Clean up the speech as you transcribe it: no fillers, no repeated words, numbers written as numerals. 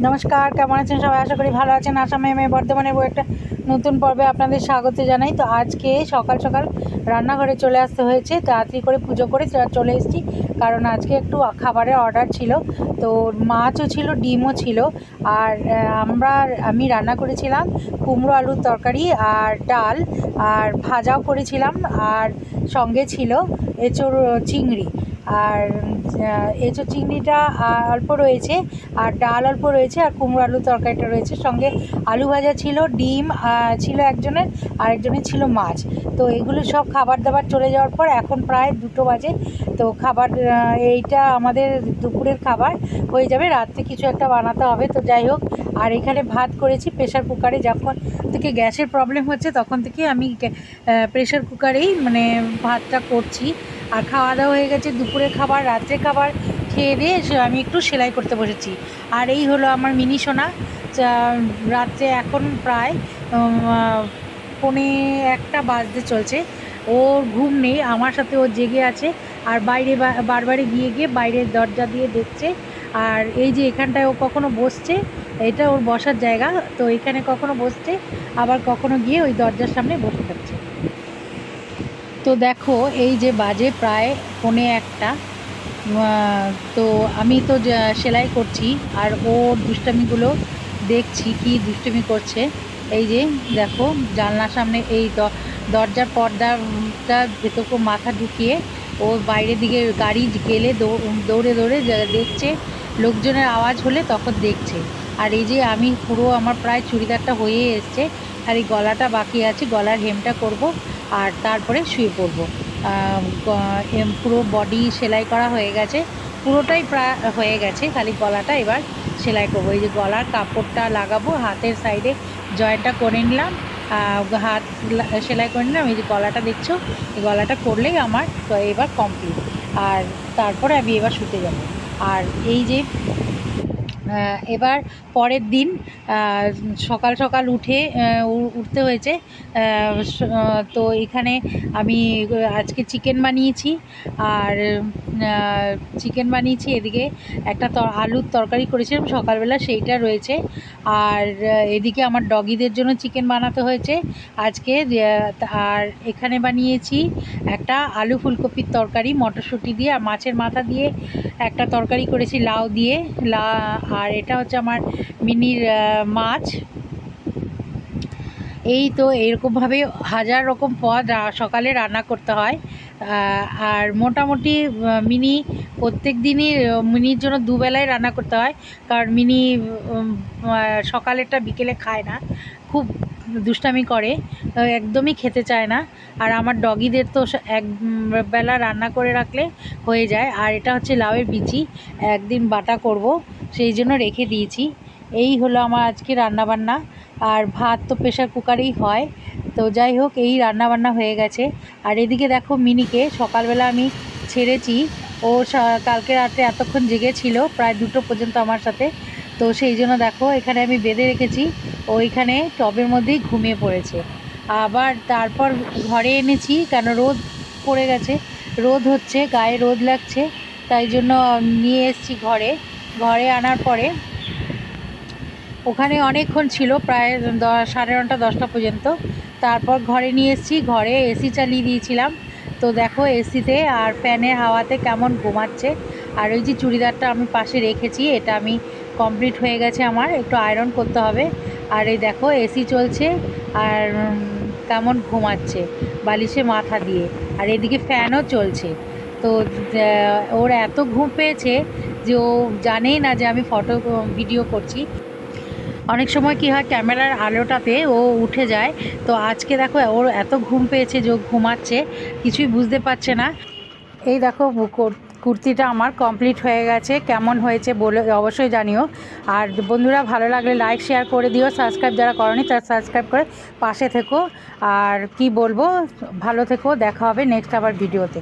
নমস্কার, কেমন আছেন সবাই? আশা করি ভালো আছেন। আসামে আমি বর্ধমানের একটা নতুন পর্বে আপনাদের স্বাগত জানাই। তো আজকে সকাল সকাল রান্নাঘরে চলে আসতে হয়েছে, তাড়াতাড়ি করে পুজো করে চলে এসেছি, কারণ আজকে একটু খাবারের অর্ডার ছিল। তো মাছও ছিল, ডিমও ছিল, আর আমি রান্না করেছিলাম কুমড়ো আলুর তরকারি আর ডাল, আর ভাজাও করেছিলাম, আর সঙ্গে ছিল এঁচোড় চিংড়ি। আর এঁচোড় চিংড়িটা অল্প রয়েছে, আর ডাল অল্প রয়েছে, আর কুমড়ো আলুর তরকারিটা রয়েছে, সঙ্গে আলু ভাজা ছিল, ডিম ছিল একজনের, আরেকজনের ছিল মাছ। তো এগুলো সব খাবার দাবার চলে যাওয়ার পর এখন প্রায় 2টো বাজে। তো খাবার এইটা আমাদের দুপুরের খাবার হয়ে যাবে, রাত্রে কিছু একটা বানাতে হবে। তো যাই হোক, আর এখানে ভাত করেছি প্রেশার কুকারে। যখন থেকে গ্যাসের প্রবলেম হচ্ছে তখন থেকে আমি প্রেশার কুকারেই ভাতটা করছি। আর খাওয়া দাওয়া হয়ে গেছে, দুপুরের খাবার, রাত্রে খাবার খেয়ে দিয়ে আমি একটু সেলাই করতে বসেছি। আর এই হলো আমার মিনি সোনা। রাত্রে এখন প্রায় 1:45 বাজতে চলছে। ওর ঘুম নেই, আমার সাথে ও জেগে আছে, আর বাইরে বারবারে গিয়ে বাইরের দরজা দিয়ে দেখছে। আর এই যে এখানটায় ও কখনো বসছে, এটা ওর বসার জায়গা, তো এখানে কখনো বসছে, আবার কখনো গিয়ে ওই দরজার সামনে বসে থাকছে। তো দেখো, এই যে বাজে প্রায় 1:45, তো আমি তো সেলাই করছি, আর ওর দুষ্টামিগুলো দেখছি, কি দুষ্টুমি করছে। এই যে দেখো, জানলার সামনে এই দরজার পর্দাটা ভেতর মাথা ঢুকিয়ে ও বাইরের দিকে গাড়ি গেলে দৌড়ে দৌড়ে দেখছে, লোকজনের আওয়াজ হলে তখন দেখছে। আর এই যে আমি পুরো আমার প্রায় চুড়িদারটা হয়ে এসছে, আর এই গলাটা বাকি আছে, গলার হেমটা করব, আর তারপরে শুয়ে পড়বো। পুরো বডি সেলাই করা হয়ে গেছে, পুরোটাই প্রায় হয়ে গেছে, খালি গলাটা এবার সেলাই করবো। এই যে গলার কাপড়টা লাগাবো, হাতের সাইডে জয়েন্টটা করে নিলাম, হাত সেলাই করে নিলাম। এই যে গলাটা দেখছো, এই গলাটা করলেই আমার এবার কমপ্লিট। আর তারপরে আমি এবার শুতে যাব। আর এই যে এবার পরের দিন সকাল সকাল উঠতে হয়েছে। তো এখানে আমি আজকে চিকেন বানিয়েছি, আর চিকেন বানিয়েছি, এদিকে একটা আলুর তরকারি করেছিলাম সকালবেলা, সেইটা রয়েছে। আর এদিকে আমার ডগিদের জন্য চিকেন বানাতে হয়েছে আজকে। আর এখানে বানিয়েছি একটা আলু ফুলকপির তরকারি মটরশুঁটি দিয়ে, আর মাছের মাথা দিয়ে একটা তরকারি করেছি লাউ দিয়ে। আর এটা হচ্ছে আমার মিনির মাছ। এই তো এরকমভাবে 1000 রকম পদ সকালে রান্না করতে হয়। আর মোটামুটি মিনি প্রত্যেক দিনই মিনির জন্য দুবেলায় রান্না করতে হয়, কারণ মিনি সকালেরটা বিকেলে খায় না, খুব দুষ্টামি করে, একদমই খেতে চায় না। আর আমার ডগিদের তো এক বেলা রান্না করে রাখলে হয়ে যায়। আর এটা হচ্ছে লাউয়ের বিচি, একদিন বাটা করব, সেই জন্য রেখে দিয়েছি। এই হলো আমার আজকে রান্নাবান্না। আর ভাত তো প্রেশার কুকারেই হয়। তো যাই হোক, এই রান্নাবান্না হয়ে গেছে। আর এদিকে দেখো, মিনিকে সকালবেলা আমি ছেড়েছি, ও কালকে রাতে এতক্ষণ জেগেছিল, প্রায় 2টো পর্যন্ত আমার সাথে। তো সেই জন্য দেখো, এখানে আমি বেঁধে রেখেছি, ওইখানে টবের মধ্যেই ঘুমিয়ে পড়েছে। আবার তারপর ঘরে এনেছি, কেন রোদ পড়ে গেছে, রোদ হচ্ছে, গায়ে রোদ লাগছে, তাই জন্য নিয়ে এসেছি ঘরে। ঘরে আনার পরে ওখানে অনেকক্ষণ ছিল, প্রায় 9:30 10টা পর্যন্ত। তারপর ঘরে নিয়ে এসেছি, ঘরে এসি চালিয়ে দিয়েছিলাম। তো দেখো, এসিতে আর ফ্যানের হাওয়াতে কেমন ঘুমাচ্ছে। আর ওই যে চুড়িদারটা আমি পাশে রেখেছি, এটা আমি কমপ্লিট হয়ে গেছে, আমার একটু আয়রন করতে হবে। আর এই দেখো, এসি চলছে, আর কেমন ঘুমাচ্ছে বালিশে মাথা দিয়ে, আর এদিকে ফ্যানও চলছে। তো ওর এত ঘুম পেয়েছে যে ও জানেই না যে আমি ভিডিও করছি। অনেক সময় কি হয়, ক্যামেরার আলোটাতে ও উঠে যায়। তো আজকে দেখো, ওর এত ঘুম পেয়েছে যে ও ঘুমাচ্ছে, কিছুই বুঝতে পারছে না। এই দেখো, কুর্তিটা আমার কমপ্লিট হয়ে গেছে, কেমন হয়েছে বলে অবশ্যই জানিও। আর বন্ধুরা, ভালো লাগলে লাইক শেয়ার করে দিও, সাবস্ক্রাইব যারা করনি তারা সাবস্ক্রাইব করে পাশে থেকো। আর কি বলবো, ভালো থেকো, দেখা হবে নেক্সট আবার ভিডিওতে।